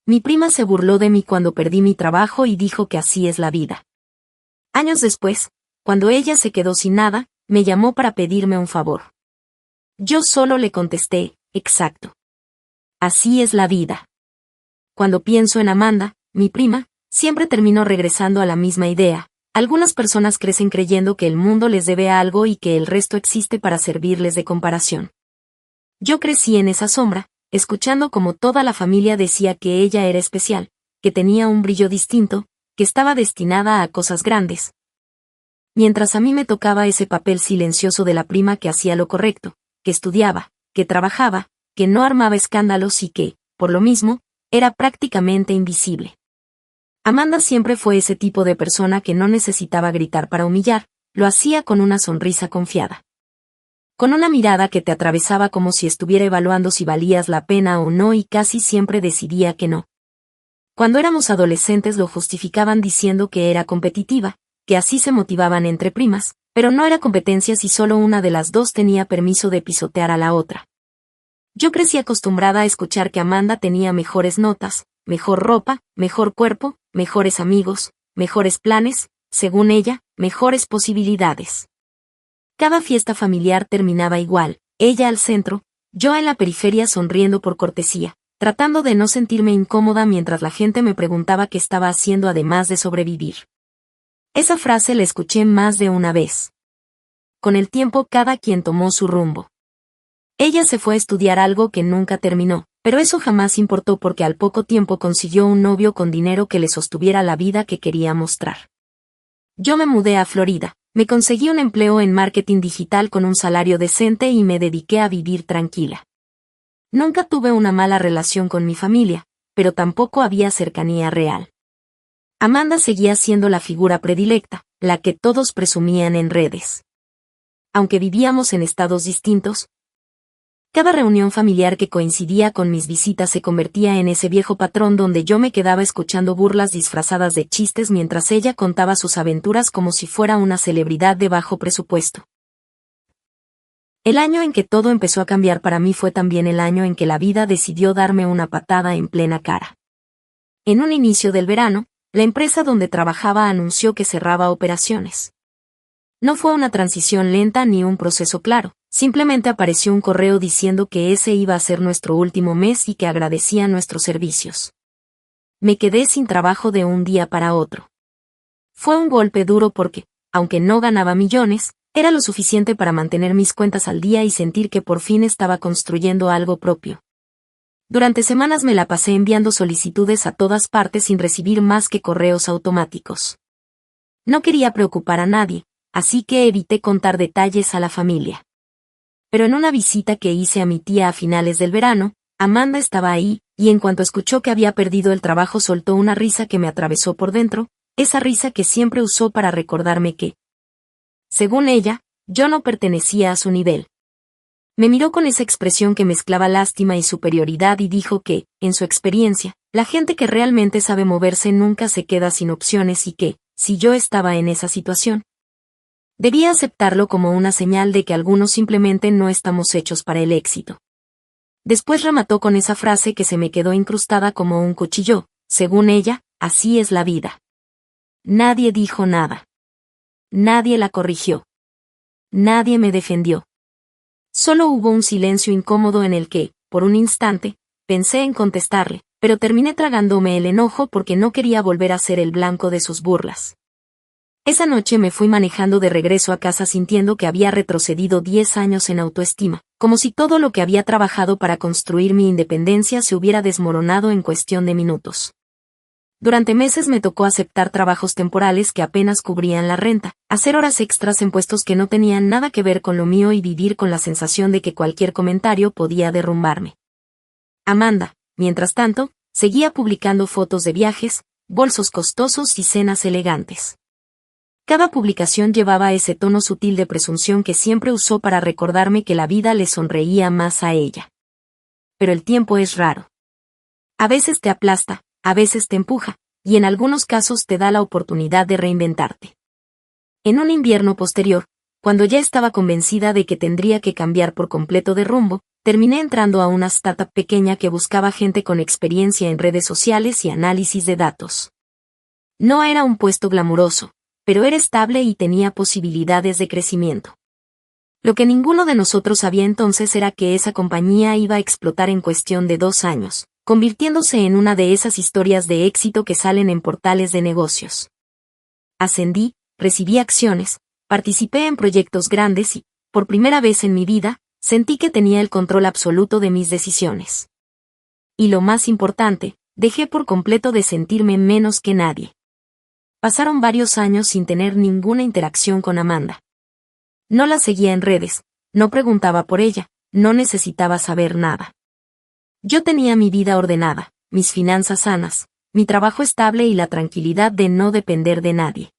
Mi prima se burló de mí cuando perdí mi trabajo y dijo que así es la vida. Años después, cuando ella se quedó sin nada, me llamó para pedirme un favor. Yo solo le contesté, exacto. Así es la vida. Cuando pienso en Amanda, mi prima, siempre termino regresando a la misma idea. Algunas personas crecen creyendo que el mundo les debe algo y que el resto existe para servirles de comparación. Yo crecí en esa sombra, escuchando como toda la familia decía que ella era especial, que tenía un brillo distinto, que estaba destinada a cosas grandes. Mientras a mí me tocaba ese papel silencioso de la prima que hacía lo correcto, que estudiaba, que trabajaba, que no armaba escándalos y que, por lo mismo, era prácticamente invisible. Amanda siempre fue ese tipo de persona que no necesitaba gritar para humillar, lo hacía con una sonrisa confiada. Con una mirada que te atravesaba como si estuviera evaluando si valías la pena o no y casi siempre decidía que no. Cuando éramos adolescentes lo justificaban diciendo que era competitiva, que así se motivaban entre primas, pero no era competencia si solo una de las dos tenía permiso de pisotear a la otra. Yo crecí acostumbrada a escuchar que Amanda tenía mejores notas, mejor ropa, mejor cuerpo, mejores amigos, mejores planes, según ella, mejores posibilidades. Cada fiesta familiar terminaba igual, ella al centro, yo en la periferia sonriendo por cortesía, tratando de no sentirme incómoda mientras la gente me preguntaba qué estaba haciendo además de sobrevivir. Esa frase la escuché más de una vez. Con el tiempo cada quien tomó su rumbo. Ella se fue a estudiar algo que nunca terminó, pero eso jamás importó porque al poco tiempo consiguió un novio con dinero que le sostuviera la vida que quería mostrar. Yo me mudé a Florida, me conseguí un empleo en marketing digital con un salario decente y me dediqué a vivir tranquila. Nunca tuve una mala relación con mi familia, pero tampoco había cercanía real. Amanda seguía siendo la figura predilecta, la que todos presumían en redes. Aunque vivíamos en estados distintos, cada reunión familiar que coincidía con mis visitas se convertía en ese viejo patrón donde yo me quedaba escuchando burlas disfrazadas de chistes mientras ella contaba sus aventuras como si fuera una celebridad de bajo presupuesto. El año en que todo empezó a cambiar para mí fue también el año en que la vida decidió darme una patada en plena cara. En un inicio del verano, la empresa donde trabajaba anunció que cerraba operaciones. No fue una transición lenta ni un proceso claro, simplemente apareció un correo diciendo que ese iba a ser nuestro último mes y que agradecía nuestros servicios. Me quedé sin trabajo de un día para otro. Fue un golpe duro porque, aunque no ganaba millones, era lo suficiente para mantener mis cuentas al día y sentir que por fin estaba construyendo algo propio. Durante semanas me la pasé enviando solicitudes a todas partes sin recibir más que correos automáticos. No quería preocupar a nadie, así que evité contar detalles a la familia. Pero en una visita que hice a mi tía a finales del verano, Amanda estaba ahí, y en cuanto escuchó que había perdido el trabajo soltó una risa que me atravesó por dentro, esa risa que siempre usó para recordarme que, según ella, yo no pertenecía a su nivel. Me miró con esa expresión que mezclaba lástima y superioridad y dijo que, en su experiencia, la gente que realmente sabe moverse nunca se queda sin opciones y que, si yo estaba en esa situación, debía aceptarlo como una señal de que algunos simplemente no estamos hechos para el éxito. Después remató con esa frase que se me quedó incrustada como un cuchillo, según ella, así es la vida. Nadie dijo nada. Nadie la corrigió. Nadie me defendió. Solo hubo un silencio incómodo en el que, por un instante, pensé en contestarle, pero terminé tragándome el enojo porque no quería volver a ser el blanco de sus burlas. Esa noche me fui manejando de regreso a casa sintiendo que había retrocedido 10 años en autoestima, como si todo lo que había trabajado para construir mi independencia se hubiera desmoronado en cuestión de minutos. Durante meses me tocó aceptar trabajos temporales que apenas cubrían la renta, hacer horas extras en puestos que no tenían nada que ver con lo mío y vivir con la sensación de que cualquier comentario podía derrumbarme. Amanda, mientras tanto, seguía publicando fotos de viajes, bolsos costosos y cenas elegantes. Cada publicación llevaba ese tono sutil de presunción que siempre usó para recordarme que la vida le sonreía más a ella. Pero el tiempo es raro. A veces te aplasta, a veces te empuja, y en algunos casos te da la oportunidad de reinventarte. En un invierno posterior, cuando ya estaba convencida de que tendría que cambiar por completo de rumbo, terminé entrando a una startup pequeña que buscaba gente con experiencia en redes sociales y análisis de datos. No era un puesto glamuroso, pero era estable y tenía posibilidades de crecimiento. Lo que ninguno de nosotros sabía entonces era que esa compañía iba a explotar en cuestión de 2 años, convirtiéndose en una de esas historias de éxito que salen en portales de negocios. Ascendí, recibí acciones, participé en proyectos grandes y, por primera vez en mi vida, sentí que tenía el control absoluto de mis decisiones. Y lo más importante, dejé por completo de sentirme menos que nadie. Pasaron varios años sin tener ninguna interacción con Amanda. No la seguía en redes, no preguntaba por ella, no necesitaba saber nada. Yo tenía mi vida ordenada, mis finanzas sanas, mi trabajo estable y la tranquilidad de no depender de nadie.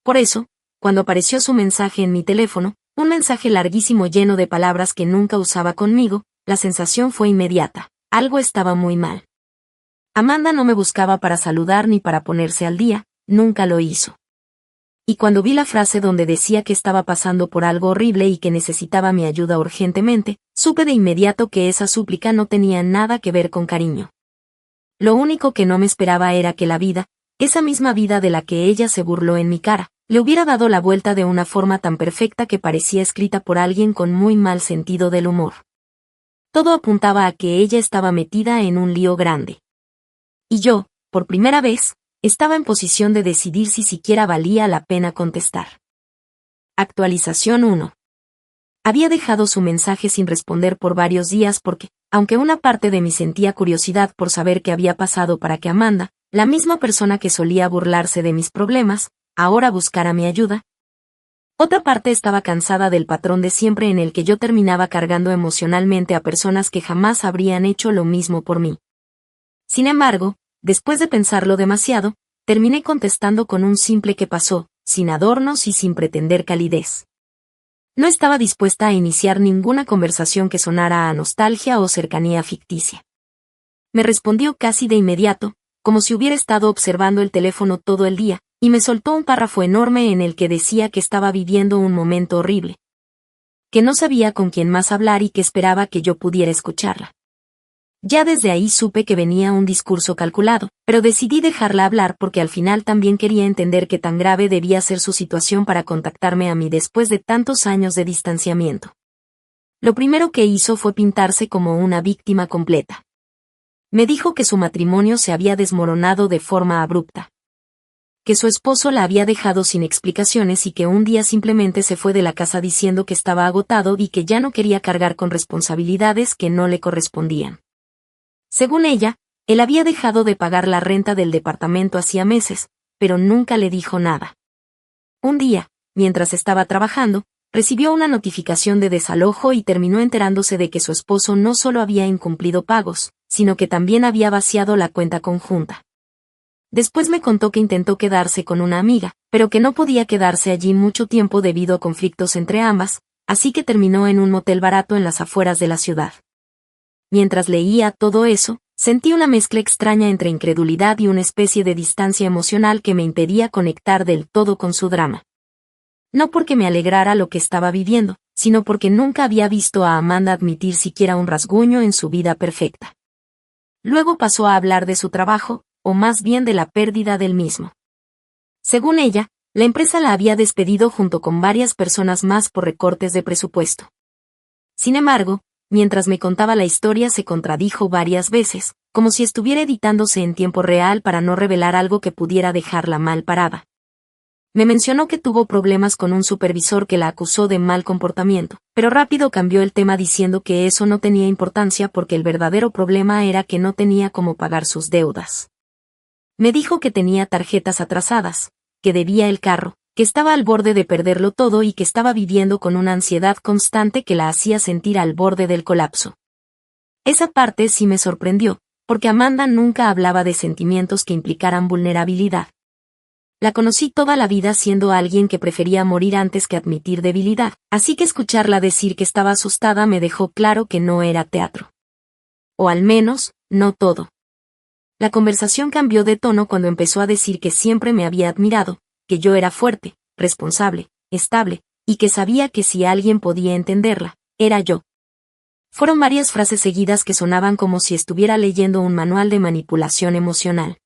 Por eso, cuando apareció su mensaje en mi teléfono, un mensaje larguísimo lleno de palabras que nunca usaba conmigo, la sensación fue inmediata. Algo estaba muy mal. Amanda no me buscaba para saludar ni para ponerse al día, nunca lo hizo. Y cuando vi la frase donde decía que estaba pasando por algo horrible y que necesitaba mi ayuda urgentemente, supe de inmediato que esa súplica no tenía nada que ver con cariño. Lo único que no me esperaba era que la vida, esa misma vida de la que ella se burló en mi cara, le hubiera dado la vuelta de una forma tan perfecta que parecía escrita por alguien con muy mal sentido del humor. Todo apuntaba a que ella estaba metida en un lío grande. Y yo, por primera vez, estaba en posición de decidir si siquiera valía la pena contestar. Actualización 1. Había dejado su mensaje sin responder por varios días porque, aunque una parte de mí sentía curiosidad por saber qué había pasado para que Amanda, la misma persona que solía burlarse de mis problemas, ahora buscara mi ayuda, otra parte estaba cansada del patrón de siempre en el que yo terminaba cargando emocionalmente a personas que jamás habrían hecho lo mismo por mí. Sin embargo, después de pensarlo demasiado, terminé contestando con un simple "¿qué pasó?", sin adornos y sin pretender calidez. No estaba dispuesta a iniciar ninguna conversación que sonara a nostalgia o cercanía ficticia. Me respondió casi de inmediato, como si hubiera estado observando el teléfono todo el día, y me soltó un párrafo enorme en el que decía que estaba viviendo un momento horrible, que no sabía con quién más hablar y que esperaba que yo pudiera escucharla. Ya desde ahí supe que venía un discurso calculado, pero decidí dejarla hablar porque al final también quería entender qué tan grave debía ser su situación para contactarme a mí después de tantos años de distanciamiento. Lo primero que hizo fue pintarse como una víctima completa. Me dijo que su matrimonio se había desmoronado de forma abrupta, que su esposo la había dejado sin explicaciones y que un día simplemente se fue de la casa diciendo que estaba agotado y que ya no quería cargar con responsabilidades que no le correspondían. Según ella, él había dejado de pagar la renta del departamento hacía meses, pero nunca le dijo nada. Un día, mientras estaba trabajando, recibió una notificación de desalojo y terminó enterándose de que su esposo no solo había incumplido pagos, sino que también había vaciado la cuenta conjunta. Después me contó que intentó quedarse con una amiga, pero que no podía quedarse allí mucho tiempo debido a conflictos entre ambas, así que terminó en un motel barato en las afueras de la ciudad. Mientras leía todo eso, sentí una mezcla extraña entre incredulidad y una especie de distancia emocional que me impedía conectar del todo con su drama. No porque me alegrara lo que estaba viviendo, sino porque nunca había visto a Amanda admitir siquiera un rasguño en su vida perfecta. Luego pasó a hablar de su trabajo, o más bien de la pérdida del mismo. Según ella, la empresa la había despedido junto con varias personas más por recortes de presupuesto. Sin embargo, mientras me contaba la historia se contradijo varias veces, como si estuviera editándose en tiempo real para no revelar algo que pudiera dejarla mal parada. Me mencionó que tuvo problemas con un supervisor que la acusó de mal comportamiento, pero rápido cambió el tema diciendo que eso no tenía importancia porque el verdadero problema era que no tenía cómo pagar sus deudas. Me dijo que tenía tarjetas atrasadas, que debía el carro, que estaba al borde de perderlo todo y que estaba viviendo con una ansiedad constante que la hacía sentir al borde del colapso. Esa parte sí me sorprendió, porque Amanda nunca hablaba de sentimientos que implicaran vulnerabilidad. La conocí toda la vida siendo alguien que prefería morir antes que admitir debilidad, así que escucharla decir que estaba asustada me dejó claro que no era teatro. O al menos, no todo. La conversación cambió de tono cuando empezó a decir que siempre me había admirado, que yo era fuerte, responsable, estable, y que sabía que si alguien podía entenderla, era yo. Fueron varias frases seguidas que sonaban como si estuviera leyendo un manual de manipulación emocional.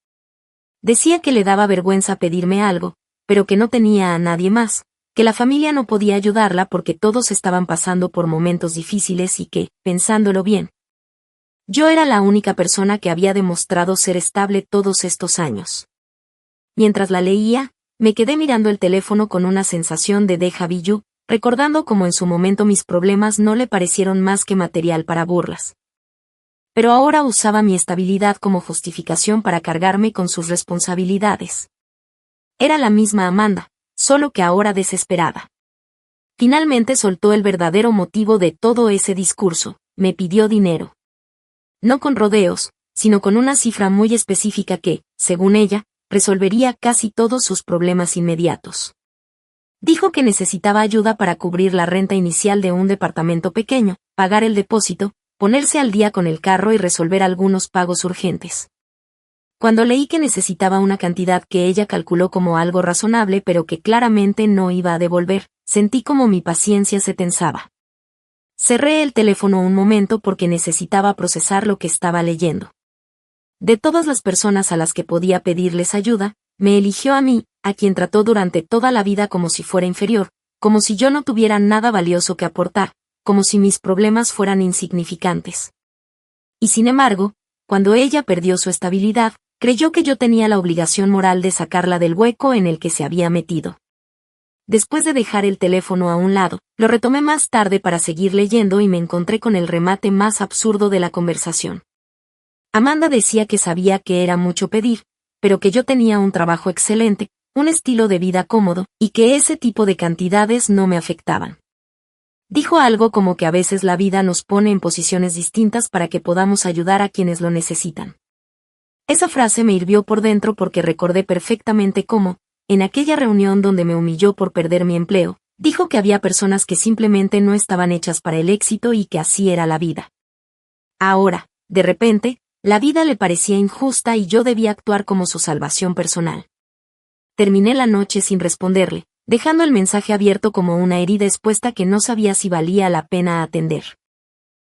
Decía que le daba vergüenza pedirme algo, pero que no tenía a nadie más, que la familia no podía ayudarla porque todos estaban pasando por momentos difíciles y que, pensándolo bien, yo era la única persona que había demostrado ser estable todos estos años. Mientras la leía, me quedé mirando el teléfono con una sensación de déjà vu, recordando cómo en su momento mis problemas no le parecieron más que material para burlas. Pero ahora usaba mi estabilidad como justificación para cargarme con sus responsabilidades. Era la misma Amanda, solo que ahora desesperada. Finalmente soltó el verdadero motivo de todo ese discurso: me pidió dinero. No con rodeos, sino con una cifra muy específica que, según ella, resolvería casi todos sus problemas inmediatos. Dijo que necesitaba ayuda para cubrir la renta inicial de un departamento pequeño, pagar el depósito, ponerse al día con el carro y resolver algunos pagos urgentes. Cuando leí que necesitaba una cantidad que ella calculó como algo razonable pero que claramente no iba a devolver, sentí como mi paciencia se tensaba. Cerré el teléfono un momento porque necesitaba procesar lo que estaba leyendo. De todas las personas a las que podía pedirles ayuda, me eligió a mí, a quien trató durante toda la vida como si fuera inferior, como si yo no tuviera nada valioso que aportar, como si mis problemas fueran insignificantes. Y sin embargo, cuando ella perdió su estabilidad, creyó que yo tenía la obligación moral de sacarla del hueco en el que se había metido. Después de dejar el teléfono a un lado, lo retomé más tarde para seguir leyendo y me encontré con el remate más absurdo de la conversación. Amanda decía que sabía que era mucho pedir, pero que yo tenía un trabajo excelente, un estilo de vida cómodo, y que ese tipo de cantidades no me afectaban. Dijo algo como que a veces la vida nos pone en posiciones distintas para que podamos ayudar a quienes lo necesitan. Esa frase me hirvió por dentro porque recordé perfectamente cómo, en aquella reunión donde me humilló por perder mi empleo, dijo que había personas que simplemente no estaban hechas para el éxito y que así era la vida. Ahora, de repente, la vida le parecía injusta y yo debía actuar como su salvación personal. Terminé la noche sin responderle, dejando el mensaje abierto como una herida expuesta que no sabía si valía la pena atender.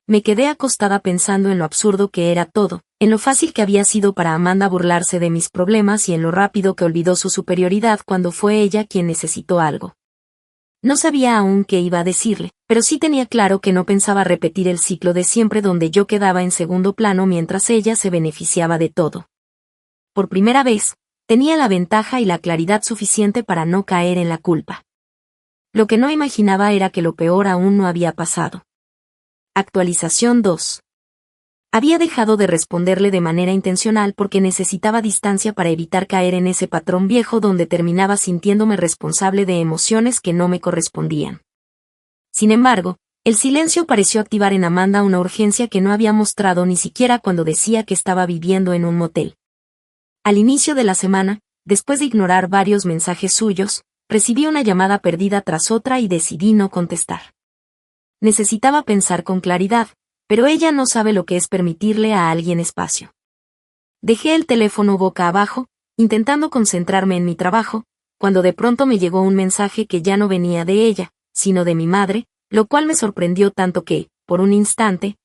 Me quedé acostada pensando en lo absurdo que era todo, en lo fácil que había sido para Amanda burlarse de mis problemas y en lo rápido que olvidó su superioridad cuando fue ella quien necesitó algo. No sabía aún qué iba a decirle, pero sí tenía claro que no pensaba repetir el ciclo de siempre donde yo quedaba en segundo plano mientras ella se beneficiaba de todo. Por primera vez, tenía la ventaja y la claridad suficiente para no caer en la culpa. Lo que no imaginaba era que lo peor aún no había pasado. Actualización 2. Había dejado de responderle de manera intencional porque necesitaba distancia para evitar caer en ese patrón viejo donde terminaba sintiéndome responsable de emociones que no me correspondían. Sin embargo, el silencio pareció activar en Amanda una urgencia que no había mostrado ni siquiera cuando decía que estaba viviendo en un motel. Al inicio de la semana, después de ignorar varios mensajes suyos, recibí una llamada perdida tras otra y decidí no contestar. Necesitaba pensar con claridad, pero ella no sabe lo que es permitirle a alguien espacio. Dejé el teléfono boca abajo, intentando concentrarme en mi trabajo, cuando de pronto me llegó un mensaje que ya no venía de ella, sino de mi madre, lo cual me sorprendió tanto que, por un instante,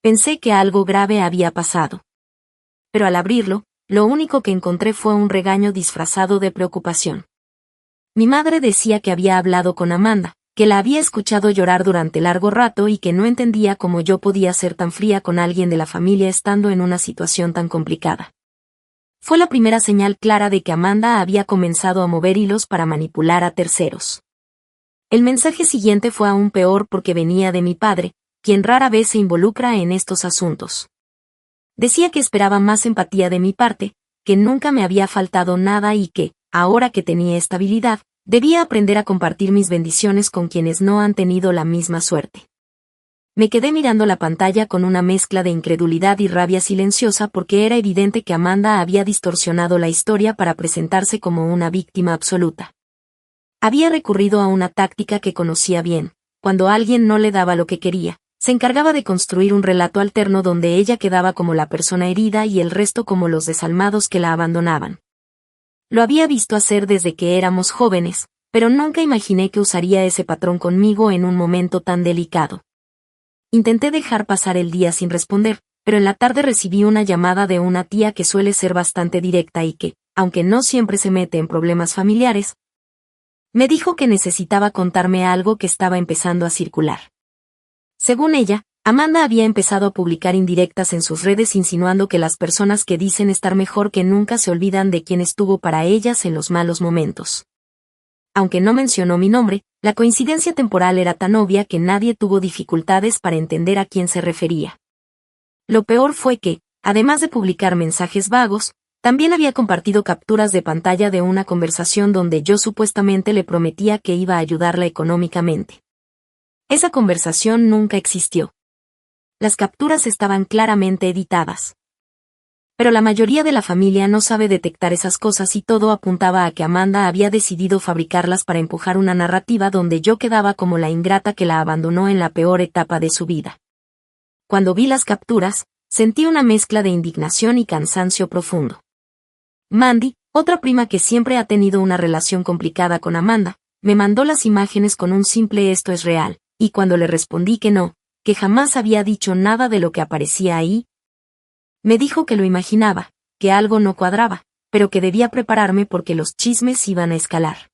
pensé que algo grave había pasado. Pero al abrirlo, lo único que encontré fue un regaño disfrazado de preocupación. Mi madre decía que había hablado con Amanda, que la había escuchado llorar durante largo rato y que no entendía cómo yo podía ser tan fría con alguien de la familia estando en una situación tan complicada. Fue la primera señal clara de que Amanda había comenzado a mover hilos para manipular a terceros. El mensaje siguiente fue aún peor porque venía de mi padre, quien rara vez se involucra en estos asuntos. Decía que esperaba más empatía de mi parte, que nunca me había faltado nada y que, ahora que tenía estabilidad, debía aprender a compartir mis bendiciones con quienes no han tenido la misma suerte. Me quedé mirando la pantalla con una mezcla de incredulidad y rabia silenciosa porque era evidente que Amanda había distorsionado la historia para presentarse como una víctima absoluta. Había recurrido a una táctica que conocía bien: cuando alguien no le daba lo que quería, se encargaba de construir un relato alterno donde ella quedaba como la persona herida y el resto como los desalmados que la abandonaban. Lo había visto hacer desde que éramos jóvenes, pero nunca imaginé que usaría ese patrón conmigo en un momento tan delicado. Intenté dejar pasar el día sin responder, pero en la tarde recibí una llamada de una tía que suele ser bastante directa y que, aunque no siempre se mete en problemas familiares, me dijo que necesitaba contarme algo que estaba empezando a circular. Según ella, Amanda había empezado a publicar indirectas en sus redes insinuando que las personas que dicen estar mejor que nunca se olvidan de quien estuvo para ellas en los malos momentos. Aunque no mencionó mi nombre, la coincidencia temporal era tan obvia que nadie tuvo dificultades para entender a quién se refería. Lo peor fue que, además de publicar mensajes vagos, también había compartido capturas de pantalla de una conversación donde yo supuestamente le prometía que iba a ayudarla económicamente. Esa conversación nunca existió. Las capturas estaban claramente editadas. Pero la mayoría de la familia no sabe detectar esas cosas y todo apuntaba a que Amanda había decidido fabricarlas para empujar una narrativa donde yo quedaba como la ingrata que la abandonó en la peor etapa de su vida. Cuando vi las capturas, sentí una mezcla de indignación y cansancio profundo. Mandy, otra prima que siempre ha tenido una relación complicada con Amanda, me mandó las imágenes con un simple "esto es real", y cuando le respondí que no, que jamás había dicho nada de lo que aparecía ahí, me dijo que lo imaginaba, que algo no cuadraba, pero que debía prepararme porque los chismes iban a escalar.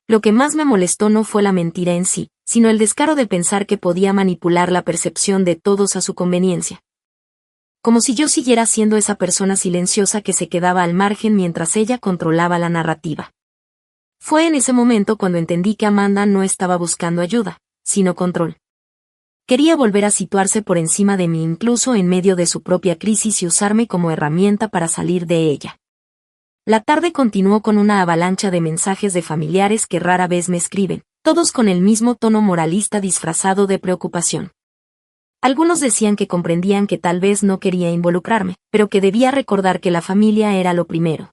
Lo que más me molestó no fue la mentira en sí, sino el descaro de pensar que podía manipular la percepción de todos a su conveniencia. Como si yo siguiera siendo esa persona silenciosa que se quedaba al margen mientras ella controlaba la narrativa. Fue en ese momento cuando entendí que Amanda no estaba buscando ayuda, sino control. Quería volver a situarse por encima de mí incluso en medio de su propia crisis y usarme como herramienta para salir de ella. La tarde continuó con una avalancha de mensajes de familiares que rara vez me escriben, todos con el mismo tono moralista disfrazado de preocupación. Algunos decían que comprendían que tal vez no quería involucrarme, pero que debía recordar que la familia era lo primero.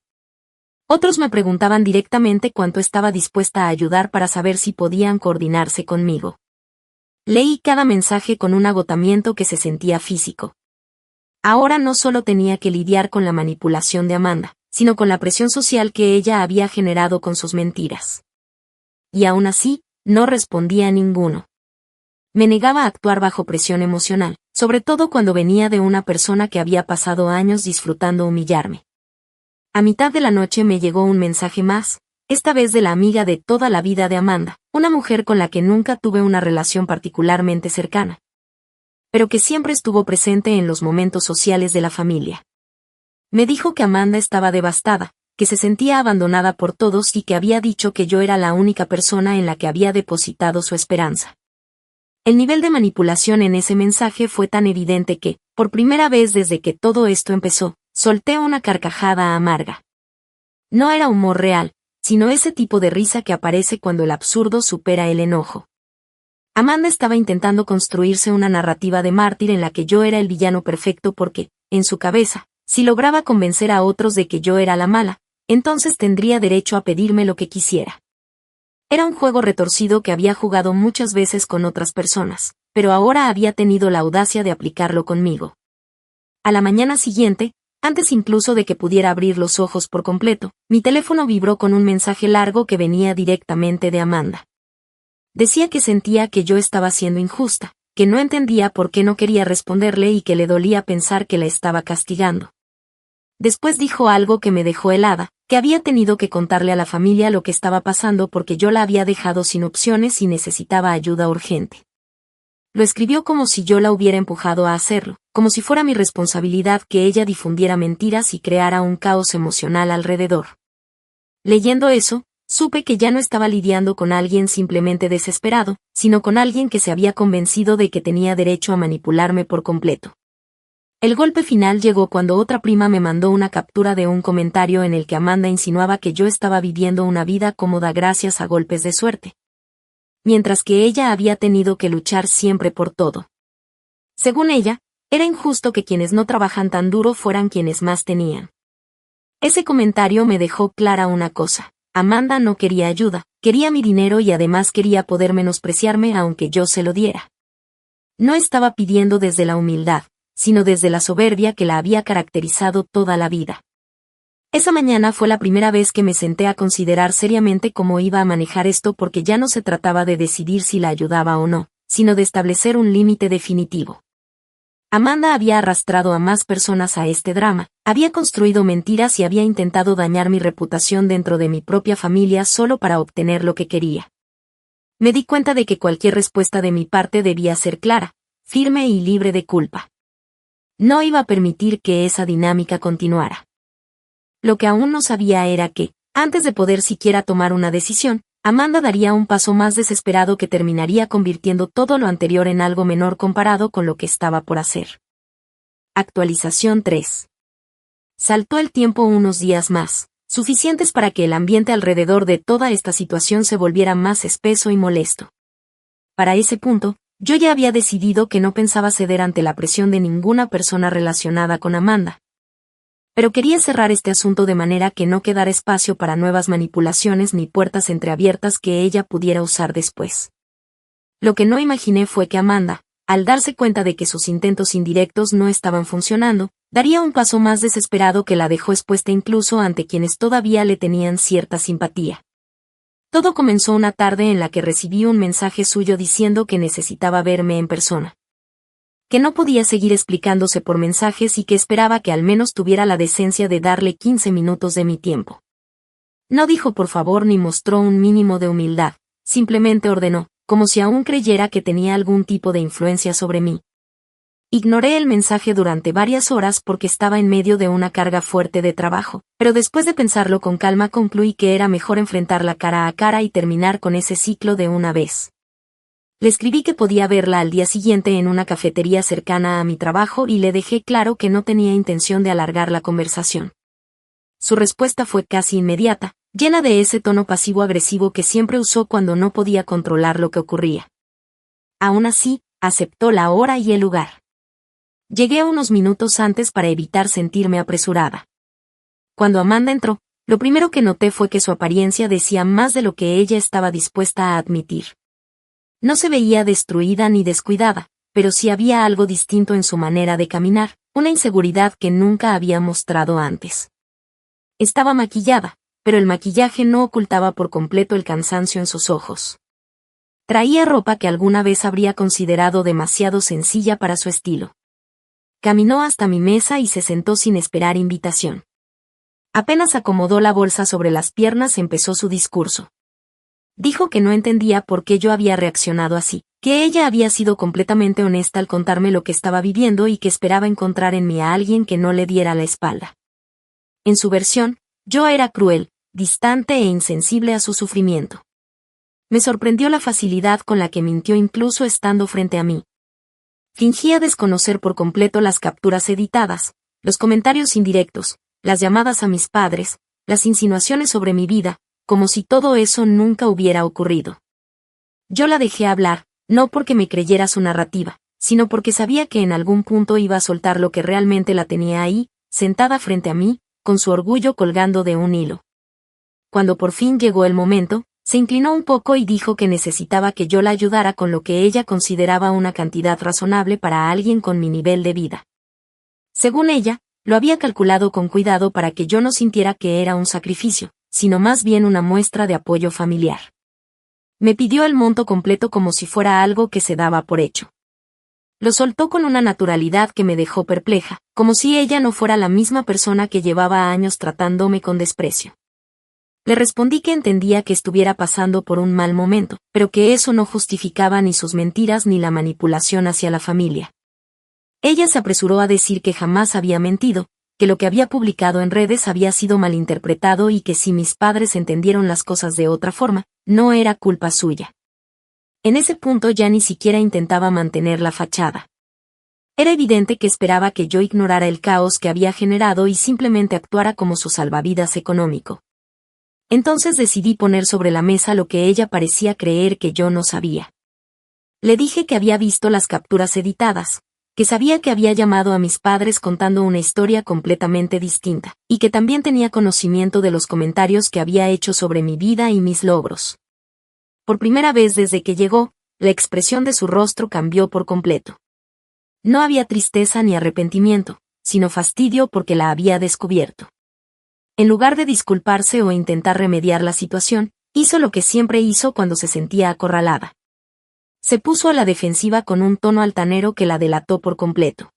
Otros me preguntaban directamente cuánto estaba dispuesta a ayudar para saber si podían coordinarse conmigo. Leí cada mensaje con un agotamiento que se sentía físico. Ahora no solo tenía que lidiar con la manipulación de Amanda, sino con la presión social que ella había generado con sus mentiras. Y aún así, no respondía a ninguno. Me negaba a actuar bajo presión emocional, sobre todo cuando venía de una persona que había pasado años disfrutando humillarme. A mitad de la noche me llegó un mensaje más, esta vez de la amiga de toda la vida de Amanda, una mujer con la que nunca tuve una relación particularmente cercana, pero que siempre estuvo presente en los momentos sociales de la familia. Me dijo que Amanda estaba devastada, que se sentía abandonada por todos y que había dicho que yo era la única persona en la que había depositado su esperanza. El nivel de manipulación en ese mensaje fue tan evidente que, por primera vez desde que todo esto empezó, solté una carcajada amarga. No era humor real, sino ese tipo de risa que aparece cuando el absurdo supera el enojo. Amanda estaba intentando construirse una narrativa de mártir en la que yo era el villano perfecto porque, en su cabeza, si lograba convencer a otros de que yo era la mala, entonces tendría derecho a pedirme lo que quisiera. Era un juego retorcido que había jugado muchas veces con otras personas, pero ahora había tenido la audacia de aplicarlo conmigo. A la mañana siguiente, antes incluso de que pudiera abrir los ojos por completo, mi teléfono vibró con un mensaje largo que venía directamente de Amanda. Decía que sentía que yo estaba siendo injusta, que no entendía por qué no quería responderle y que le dolía pensar que la estaba castigando. Después dijo algo que me dejó helada, que había tenido que contarle a la familia lo que estaba pasando porque yo la había dejado sin opciones y necesitaba ayuda urgente. Lo escribió como si yo la hubiera empujado a hacerlo, como si fuera mi responsabilidad que ella difundiera mentiras y creara un caos emocional alrededor. Leyendo eso, supe que ya no estaba lidiando con alguien simplemente desesperado, sino con alguien que se había convencido de que tenía derecho a manipularme por completo. El golpe final llegó cuando otra prima me mandó una captura de un comentario en el que Amanda insinuaba que yo estaba viviendo una vida cómoda gracias a golpes de suerte, mientras que ella había tenido que luchar siempre por todo. Según ella, era injusto que quienes no trabajan tan duro fueran quienes más tenían. Ese comentario me dejó clara una cosa: Amanda no quería ayuda, quería mi dinero y además quería poder menospreciarme aunque yo se lo diera. No estaba pidiendo desde la humildad, sino desde la soberbia que la había caracterizado toda la vida. Esa mañana fue la primera vez que me senté a considerar seriamente cómo iba a manejar esto porque ya no se trataba de decidir si la ayudaba o no, sino de establecer un límite definitivo. Amanda había arrastrado a más personas a este drama, había construido mentiras y había intentado dañar mi reputación dentro de mi propia familia solo para obtener lo que quería. Me di cuenta de que cualquier respuesta de mi parte debía ser clara, firme y libre de culpa. No iba a permitir que esa dinámica continuara. Lo que aún no sabía era que, antes de poder siquiera tomar una decisión, Amanda daría un paso más desesperado que terminaría convirtiendo todo lo anterior en algo menor comparado con lo que estaba por hacer. Actualización 3. Saltó el tiempo unos días más, suficientes para que el ambiente alrededor de toda esta situación se volviera más espeso y molesto. Para ese punto, yo ya había decidido que no pensaba ceder ante la presión de ninguna persona relacionada con Amanda. Pero quería cerrar este asunto de manera que no quedara espacio para nuevas manipulaciones ni puertas entreabiertas que ella pudiera usar después. Lo que no imaginé fue que Amanda, al darse cuenta de que sus intentos indirectos no estaban funcionando, daría un paso más desesperado que la dejó expuesta incluso ante quienes todavía le tenían cierta simpatía. Todo comenzó una tarde en la que recibí un mensaje suyo diciendo que necesitaba verme en persona. Que no podía seguir explicándose por mensajes y que esperaba que al menos tuviera la decencia de darle 15 minutos de mi tiempo. No dijo por favor ni mostró un mínimo de humildad, simplemente ordenó, como si aún creyera que tenía algún tipo de influencia sobre mí. Ignoré el mensaje durante varias horas porque estaba en medio de una carga fuerte de trabajo, pero después de pensarlo con calma concluí que era mejor enfrentarla cara a cara y terminar con ese ciclo de una vez. Le escribí que podía verla al día siguiente en una cafetería cercana a mi trabajo y le dejé claro que no tenía intención de alargar la conversación. Su respuesta fue casi inmediata, llena de ese tono pasivo-agresivo que siempre usó cuando no podía controlar lo que ocurría. Aún así, aceptó la hora y el lugar. Llegué unos minutos antes para evitar sentirme apresurada. Cuando Amanda entró, lo primero que noté fue que su apariencia decía más de lo que ella estaba dispuesta a admitir. No se veía destruida ni descuidada, pero sí había algo distinto en su manera de caminar, una inseguridad que nunca había mostrado antes. Estaba maquillada, pero el maquillaje no ocultaba por completo el cansancio en sus ojos. Traía ropa que alguna vez habría considerado demasiado sencilla para su estilo. Caminó hasta mi mesa y se sentó sin esperar invitación. Apenas acomodó la bolsa sobre las piernas empezó su discurso. Dijo que no entendía por qué yo había reaccionado así, que ella había sido completamente honesta al contarme lo que estaba viviendo y que esperaba encontrar en mí a alguien que no le diera la espalda. En su versión, yo era cruel, distante e insensible a su sufrimiento. Me sorprendió la facilidad con la que mintió incluso estando frente a mí. Fingía desconocer por completo las capturas editadas, los comentarios indirectos, las llamadas a mis padres, las insinuaciones sobre mi vida, como si todo eso nunca hubiera ocurrido. Yo la dejé hablar, no porque me creyera su narrativa, sino porque sabía que en algún punto iba a soltar lo que realmente la tenía ahí, sentada frente a mí, con su orgullo colgando de un hilo. Cuando por fin llegó el momento, se inclinó un poco y dijo que necesitaba que yo la ayudara con lo que ella consideraba una cantidad razonable para alguien con mi nivel de vida. Según ella, lo había calculado con cuidado para que yo no sintiera que era un sacrificio, sino más bien una muestra de apoyo familiar. Me pidió el monto completo como si fuera algo que se daba por hecho. Lo soltó con una naturalidad que me dejó perpleja, como si ella no fuera la misma persona que llevaba años tratándome con desprecio. Le respondí que entendía que estuviera pasando por un mal momento, pero que eso no justificaba ni sus mentiras ni la manipulación hacia la familia. Ella se apresuró a decir que jamás había mentido, que lo que había publicado en redes había sido malinterpretado y que si mis padres entendieron las cosas de otra forma, no era culpa suya. En ese punto ya ni siquiera intentaba mantener la fachada. Era evidente que esperaba que yo ignorara el caos que había generado y simplemente actuara como su salvavidas económico. Entonces decidí poner sobre la mesa lo que ella parecía creer que yo no sabía. Le dije que había visto las capturas editadas, que sabía que había llamado a mis padres contando una historia completamente distinta, y que también tenía conocimiento de los comentarios que había hecho sobre mi vida y mis logros. Por primera vez desde que llegó, la expresión de su rostro cambió por completo. No había tristeza ni arrepentimiento, sino fastidio porque la había descubierto. En lugar de disculparse o intentar remediar la situación, hizo lo que siempre hizo cuando se sentía acorralada. Se puso a la defensiva con un tono altanero que la delató por completo.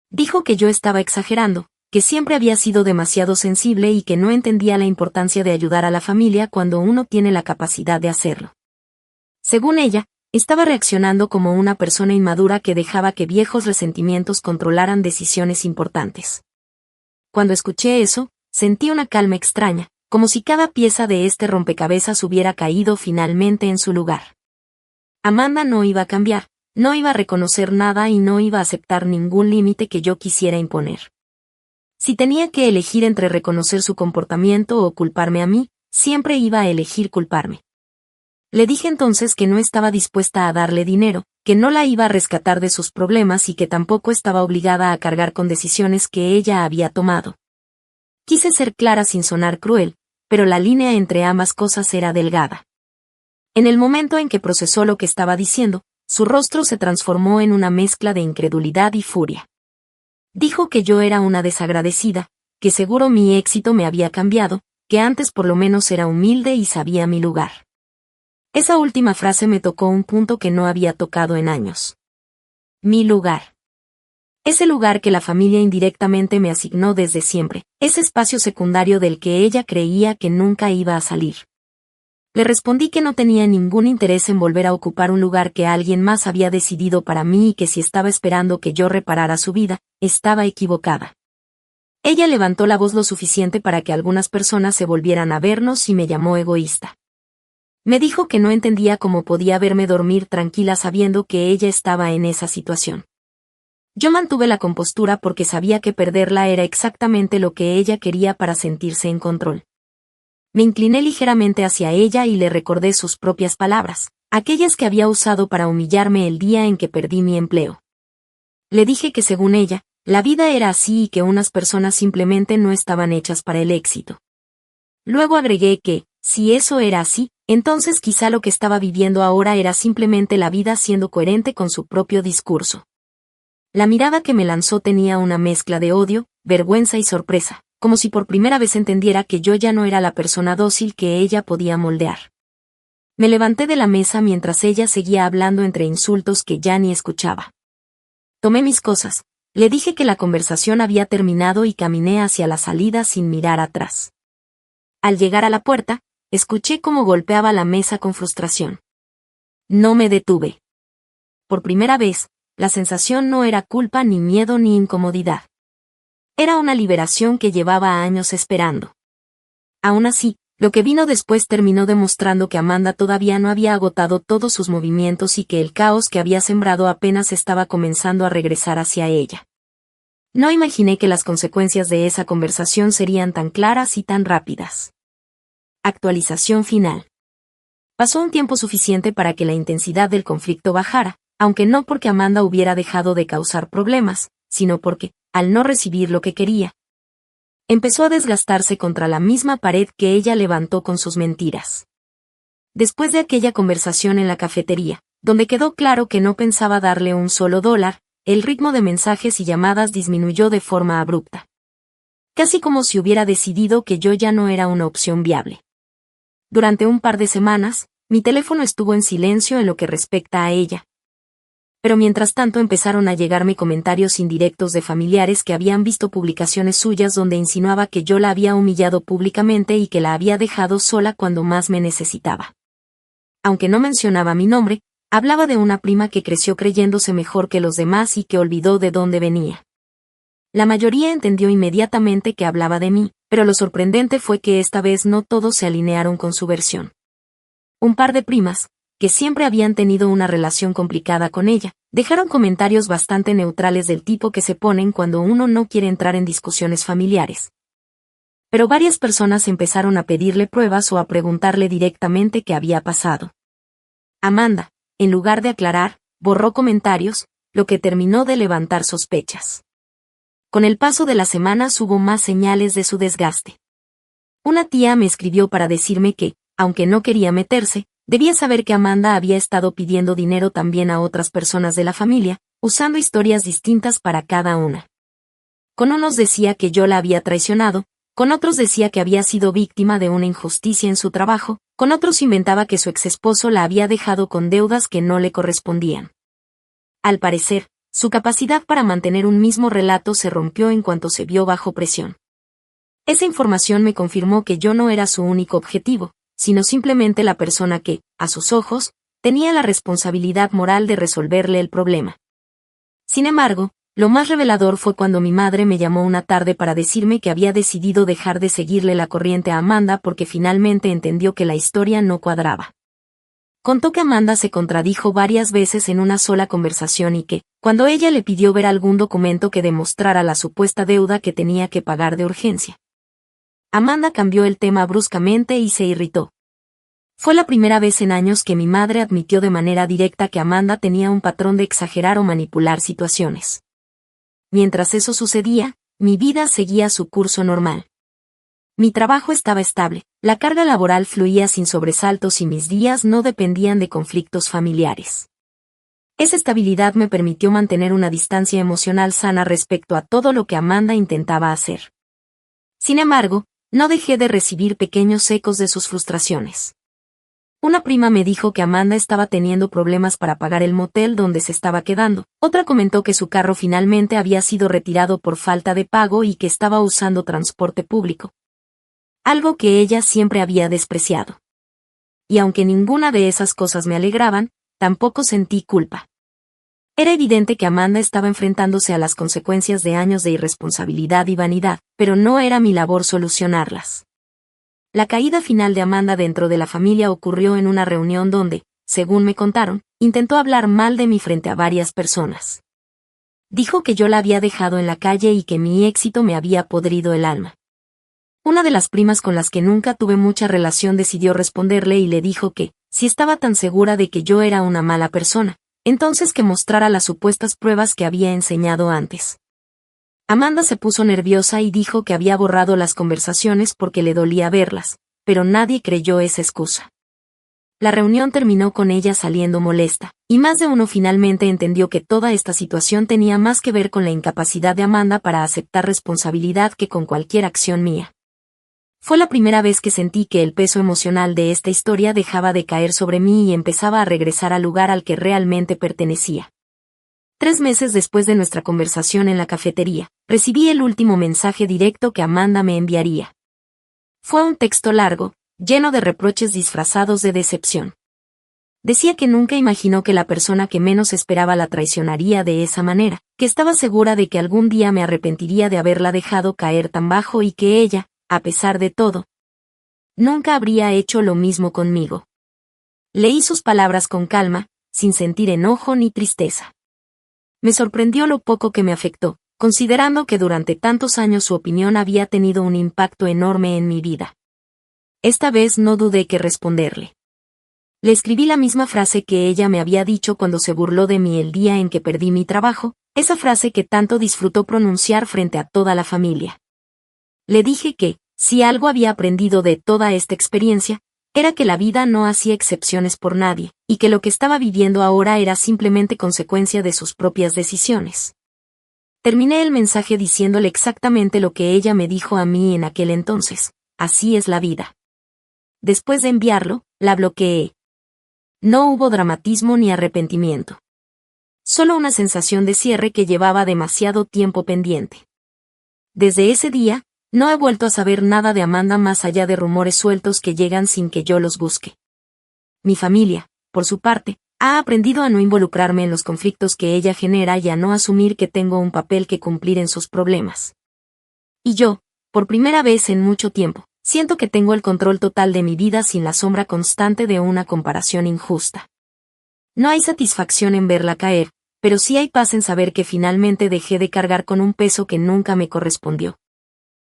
Dijo que yo estaba exagerando, que siempre había sido demasiado sensible y que no entendía la importancia de ayudar a la familia cuando uno tiene la capacidad de hacerlo. Según ella, estaba reaccionando como una persona inmadura que dejaba que viejos resentimientos controlaran decisiones importantes. Cuando escuché eso, sentí una calma extraña, como si cada pieza de este rompecabezas hubiera caído finalmente en su lugar. Amanda no iba a cambiar, no iba a reconocer nada y no iba a aceptar ningún límite que yo quisiera imponer. Si tenía que elegir entre reconocer su comportamiento o culparme a mí, siempre iba a elegir culparme. Le dije entonces que no estaba dispuesta a darle dinero, que no la iba a rescatar de sus problemas y que tampoco estaba obligada a cargar con decisiones que ella había tomado. Quise ser clara sin sonar cruel, pero la línea entre ambas cosas era delgada. En el momento en que procesó lo que estaba diciendo, su rostro se transformó en una mezcla de incredulidad y furia. Dijo que yo era una desagradecida, que seguro mi éxito me había cambiado, que antes por lo menos era humilde y sabía mi lugar. Esa última frase me tocó un punto que no había tocado en años. Mi lugar. Ese lugar que la familia indirectamente me asignó desde siempre, ese espacio secundario del que ella creía que nunca iba a salir. Le respondí que no tenía ningún interés en volver a ocupar un lugar que alguien más había decidido para mí y que si estaba esperando que yo reparara su vida, estaba equivocada. Ella levantó la voz lo suficiente para que algunas personas se volvieran a vernos y me llamó egoísta. Me dijo que no entendía cómo podía verme dormir tranquila sabiendo que ella estaba en esa situación. Yo mantuve la compostura porque sabía que perderla era exactamente lo que ella quería para sentirse en control. Me incliné ligeramente hacia ella y le recordé sus propias palabras, aquellas que había usado para humillarme el día en que perdí mi empleo. Le dije que según ella, la vida era así y que unas personas simplemente no estaban hechas para el éxito. Luego agregué que, si eso era así, entonces quizá lo que estaba viviendo ahora era simplemente la vida siendo coherente con su propio discurso. La mirada que me lanzó tenía una mezcla de odio, vergüenza y sorpresa, como si por primera vez entendiera que yo ya no era la persona dócil que ella podía moldear. Me levanté de la mesa mientras ella seguía hablando entre insultos que ya ni escuchaba. Tomé mis cosas, le dije que la conversación había terminado y caminé hacia la salida sin mirar atrás. Al llegar a la puerta, escuché cómo golpeaba la mesa con frustración. No me detuve. Por primera vez, la sensación no era culpa ni miedo ni incomodidad. Era una liberación que llevaba años esperando. Aún así, lo que vino después terminó demostrando que Amanda todavía no había agotado todos sus movimientos y que el caos que había sembrado apenas estaba comenzando a regresar hacia ella. No imaginé que las consecuencias de esa conversación serían tan claras y tan rápidas. Actualización final. Pasó un tiempo suficiente para que la intensidad del conflicto bajara, aunque no porque Amanda hubiera dejado de causar problemas, sino porque, al no recibir lo que quería, empezó a desgastarse contra la misma pared que ella levantó con sus mentiras. Después de aquella conversación en la cafetería, donde quedó claro que no pensaba darle un solo dólar, el ritmo de mensajes y llamadas disminuyó de forma abrupta. Casi como si hubiera decidido que yo ya no era una opción viable. Durante un par de semanas, mi teléfono estuvo en silencio en lo que respecta a ella. Pero mientras tanto empezaron a llegarme comentarios indirectos de familiares que habían visto publicaciones suyas donde insinuaba que yo la había humillado públicamente y que la había dejado sola cuando más me necesitaba. Aunque no mencionaba mi nombre, hablaba de una prima que creció creyéndose mejor que los demás y que olvidó de dónde venía. La mayoría entendió inmediatamente que hablaba de mí, pero lo sorprendente fue que esta vez no todos se alinearon con su versión. Un par de primas, que siempre habían tenido una relación complicada con ella, dejaron comentarios bastante neutrales del tipo que se ponen cuando uno no quiere entrar en discusiones familiares. Pero varias personas empezaron a pedirle pruebas o a preguntarle directamente qué había pasado. Amanda, en lugar de aclarar, borró comentarios, lo que terminó de levantar sospechas. Con el paso de las semanas hubo más señales de su desgaste. Una tía me escribió para decirme que, aunque no quería meterse, debía saber que Amanda había estado pidiendo dinero también a otras personas de la familia, usando historias distintas para cada una. Con unos decía que yo la había traicionado, con otros decía que había sido víctima de una injusticia en su trabajo, Con otros inventaba que su exesposo la había dejado con deudas que no le correspondían. Al parecer, su capacidad para mantener un mismo relato se rompió en cuanto se vio bajo presión. Esa información me confirmó que yo no era su único objetivo, sino simplemente la persona que, a sus ojos, tenía la responsabilidad moral de resolverle el problema. Sin embargo, lo más revelador fue cuando mi madre me llamó una tarde para decirme que había decidido dejar de seguirle la corriente a Amanda porque finalmente entendió que la historia no cuadraba. Contó que Amanda se contradijo varias veces en una sola conversación y que, cuando ella le pidió ver algún documento que demostrara la supuesta deuda que tenía que pagar de urgencia, Amanda cambió el tema bruscamente y se irritó. Fue la primera vez en años que mi madre admitió de manera directa que Amanda tenía un patrón de exagerar o manipular situaciones. Mientras eso sucedía, mi vida seguía su curso normal. Mi trabajo estaba estable, la carga laboral fluía sin sobresaltos y mis días no dependían de conflictos familiares. Esa estabilidad me permitió mantener una distancia emocional sana respecto a todo lo que Amanda intentaba hacer. Sin embargo, no dejé de recibir pequeños ecos de sus frustraciones. Una prima me dijo que Amanda estaba teniendo problemas para pagar el motel donde se estaba quedando. Otra comentó que su carro finalmente había sido retirado por falta de pago y que estaba usando transporte público. Algo que ella siempre había despreciado. Y aunque ninguna de esas cosas me alegraban, tampoco sentí culpa. Era evidente que Amanda estaba enfrentándose a las consecuencias de años de irresponsabilidad y vanidad, pero no era mi labor solucionarlas. La caída final de Amanda dentro de la familia ocurrió en una reunión donde, según me contaron, intentó hablar mal de mí frente a varias personas. Dijo que yo la había dejado en la calle y que mi éxito me había podrido el alma. Una de las primas con las que nunca tuve mucha relación decidió responderle y le dijo que, si estaba tan segura de que yo era una mala persona, entonces que mostrara las supuestas pruebas que había enseñado antes. Amanda se puso nerviosa y dijo que había borrado las conversaciones porque le dolía verlas, pero nadie creyó esa excusa. La reunión terminó con ella saliendo molesta, y más de uno finalmente entendió que toda esta situación tenía más que ver con la incapacidad de Amanda para aceptar responsabilidad que con cualquier acción mía. Fue la primera vez que sentí que el peso emocional de esta historia dejaba de caer sobre mí y empezaba a regresar al lugar al que realmente pertenecía. 3 meses después de nuestra conversación en la cafetería, recibí el último mensaje directo que Amanda me enviaría. Fue un texto largo, lleno de reproches disfrazados de decepción. Decía que nunca imaginó que la persona que menos esperaba la traicionaría de esa manera, que estaba segura de que algún día me arrepentiría de haberla dejado caer tan bajo y que ella, a pesar de todo, nunca habría hecho lo mismo conmigo. Leí sus palabras con calma, sin sentir enojo ni tristeza. Me sorprendió lo poco que me afectó, considerando que durante tantos años su opinión había tenido un impacto enorme en mi vida. Esta vez no dudé que responderle. Le escribí la misma frase que ella me había dicho cuando se burló de mí el día en que perdí mi trabajo, esa frase que tanto disfrutó pronunciar frente a toda la familia. Le dije que, si algo había aprendido de toda esta experiencia, era que la vida no hacía excepciones por nadie, y que lo que estaba viviendo ahora era simplemente consecuencia de sus propias decisiones. Terminé el mensaje diciéndole exactamente lo que ella me dijo a mí en aquel entonces: así es la vida. Después de enviarlo, la bloqueé. No hubo dramatismo ni arrepentimiento. Solo una sensación de cierre que llevaba demasiado tiempo pendiente. Desde ese día, no he vuelto a saber nada de Amanda más allá de rumores sueltos que llegan sin que yo los busque. Mi familia, por su parte, ha aprendido a no involucrarme en los conflictos que ella genera y a no asumir que tengo un papel que cumplir en sus problemas. Y yo, por primera vez en mucho tiempo, siento que tengo el control total de mi vida sin la sombra constante de una comparación injusta. No hay satisfacción en verla caer, pero sí hay paz en saber que finalmente dejé de cargar con un peso que nunca me correspondió.